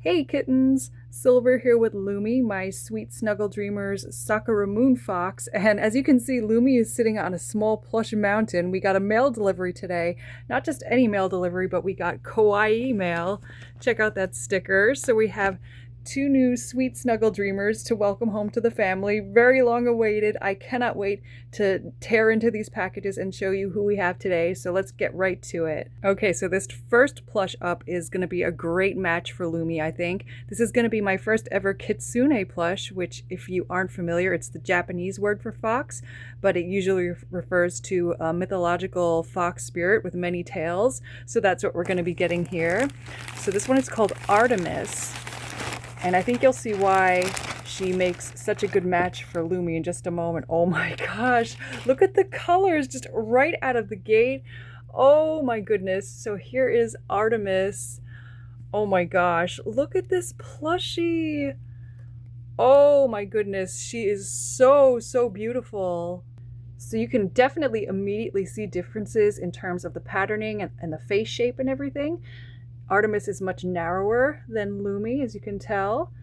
Hey kittens! Silver here with Lumi, my sweet Snuggle Dreamers Sakura Moon Fox, and as you can see, Lumi is sitting on a small plush mountain. We got a mail delivery today. Not just any mail delivery, but we got kawaii mail. Check out that sticker. So we have two new sweet Snuggle Dreamers to welcome home to the family. Very long awaited. I cannot wait to tear into these packages and show you who we have today. So let's get right to it. Okay, so this first plush up is going to be a great match for Lumi, I think. This is going to be my first ever Kitsune plush, which if you aren't familiar, it's the Japanese word for fox, but it usually refers to a mythological fox spirit with many tails. So that's what we're going to be getting here. So this one is called Artemis. And I think you'll see why she makes such a good match for Lumi in just a moment. Oh my gosh, look at the colors just right out of the gate. Oh my goodness. So here is Artemis. Oh my gosh, look at this plushie. Oh my goodness, she is so beautiful. So you can definitely immediately see differences in terms of the patterning and the face shape and everything. Artemis is much narrower than Lumi, as you can tell.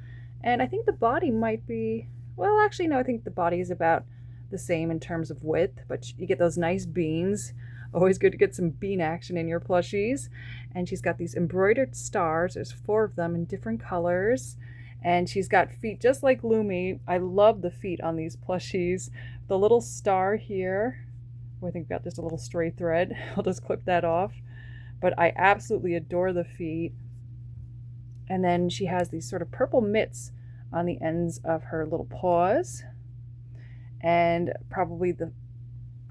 And I think the body might be, well, actually, no, I think the body is about the same in terms of width, but you get those nice beans. Always good to get some bean action in your plushies. And she's got these embroidered stars. There's 4 of them in different colors. And she's got feet just like Lumi. I love the feet on these plushies. The little star here, I think we've got just a little stray thread. I'll just clip that off. But I absolutely adore the feet. And then she has these sort of purple mitts on the ends of her little paws. And probably the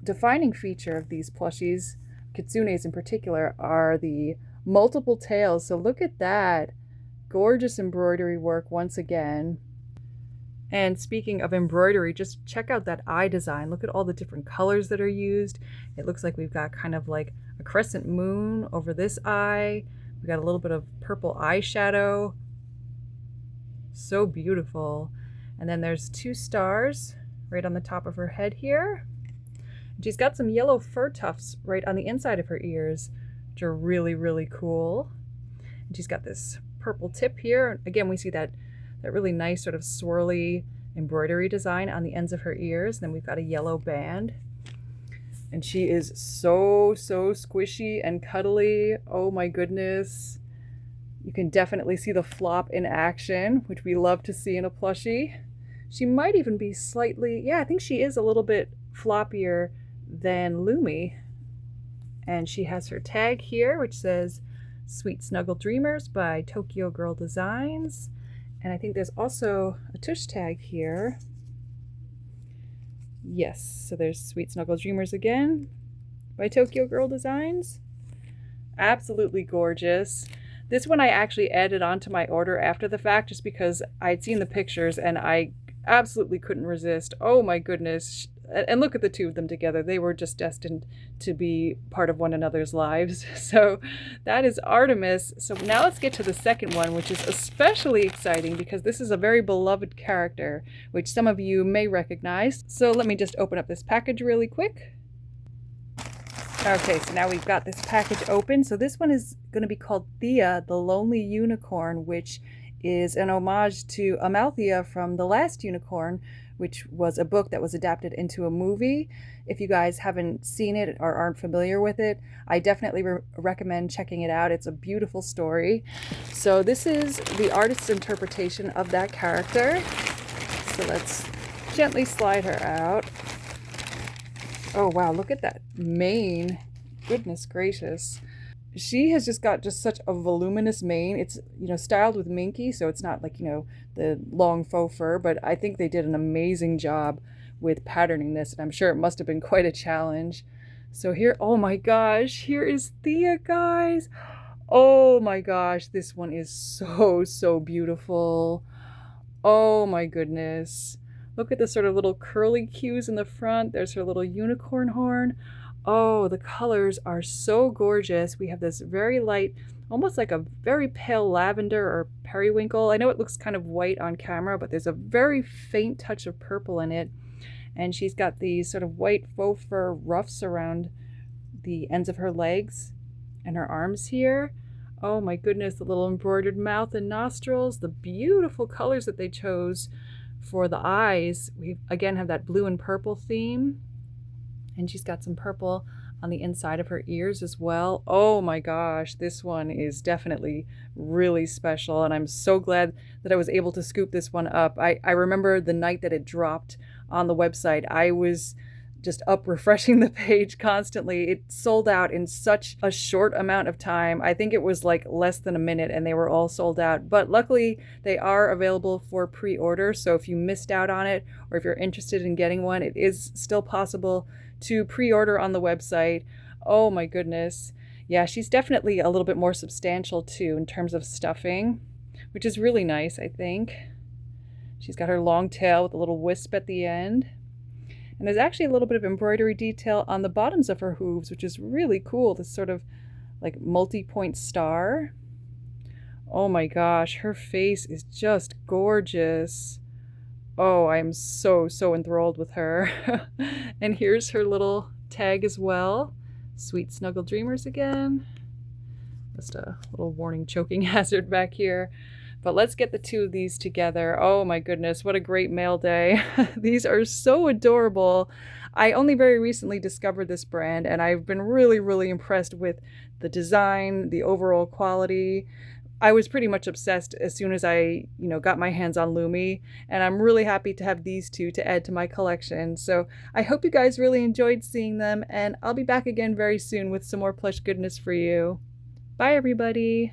defining feature of these plushies, kitsunes in particular, are the multiple tails. So look at that. Gorgeous embroidery work once again. And speaking of embroidery, just check out that eye design. Look at all the different colors that are used. It looks like we've got kind of like a crescent moon over this eye. We got a little bit of purple eyeshadow. So beautiful. And then there's 2 stars right on the top of her head here. And she's got some yellow fur tufts right on the inside of her ears, which are really cool. And she's got this purple tip here. Again, we see that really nice sort of swirly embroidery design on the ends of her ears. And then we've got a yellow band. And she is so squishy and cuddly. Oh my goodness. You can definitely see the flop in action, which we love to see in a plushie. She might even be slightly, yeah, I think she is a little bit floppier than Lumi. And she has her tag here, which says Sweet Snuggle Dreamers by Tokyo Girl Designs. And I think there's also a tush tag here. Yes, so there's Sweet Snuggle Dreamers again by Tokyo Girl Designs. Absolutely gorgeous. This one I actually added onto my order after the fact just because I'd seen the pictures and I absolutely couldn't resist. Oh my goodness. And look at the 2 of them together. They were just destined to be part of one another's lives. So that is Artemis. So now let's get to the second one, which is especially exciting because this is a very beloved character, which some of you may recognize. So let me just open up this package really quick. Okay, so now we've got this package open. So this one is going to be called Thea, the Lonely Unicorn, which is an homage to Amalthea from The Last Unicorn, which was a book that was adapted into a movie. If you guys haven't seen it or aren't familiar with it, I definitely recommend checking it out. It's a beautiful story. So this is the artist's interpretation of that character. So let's gently slide her out. Oh wow, look at that mane. Goodness gracious. She has just got such a voluminous mane. It's, styled with minky, so it's not like, the long faux fur, but I think they did an amazing job with patterning this, and I'm sure it must have been quite a challenge. So here, oh my gosh, here is Thea, guys. Oh my gosh, this one is so beautiful. Oh my goodness. Look at the sort of little curly cues in the front. There's her little unicorn horn. Oh, the colors are so gorgeous. We have this very light, almost like a very pale lavender or periwinkle. I know it looks kind of white on camera, but there's a very faint touch of purple in it. And she's got these sort of white faux fur ruffs around the ends of her legs and her arms here. Oh my goodness, the little embroidered mouth and nostrils, the beautiful colors that they chose for the eyes. We again have that blue and purple theme, and she's got some purple on the inside of her ears as well. Oh my gosh, this one is definitely really special, and I'm so glad that I was able to scoop this one up. I remember the night that it dropped on the website, I was just up refreshing the page constantly. It sold out in such a short amount of time. I think it was like less than a minute and they were all sold out. But luckily they are available for pre-order. So if you missed out on it or if you're interested in getting one, it is still possible to pre-order on the website. Oh my goodness. Yeah, she's definitely a little bit more substantial too in terms of stuffing, which is really nice, I think. She's got her long tail with a little wisp at the end. And there's actually a little bit of embroidery detail on the bottoms of her hooves, which is really cool. This sort of like multi-point star. Oh my gosh, her face is just gorgeous. Oh, I am so enthralled with her. And here's her little tag as well. Sweet Snuggle Dreamers again. Just a little warning choking hazard back here. But let's get the two of these together. Oh my goodness, what a great mail day. These are so adorable. I only very recently discovered this brand and I've been really impressed with the design, the overall quality. I was pretty much obsessed as soon as I, got my hands on Lumi, and I'm really happy to have these two to add to my collection. So I hope you guys really enjoyed seeing them, and I'll be back again very soon with some more plush goodness for you. Bye everybody.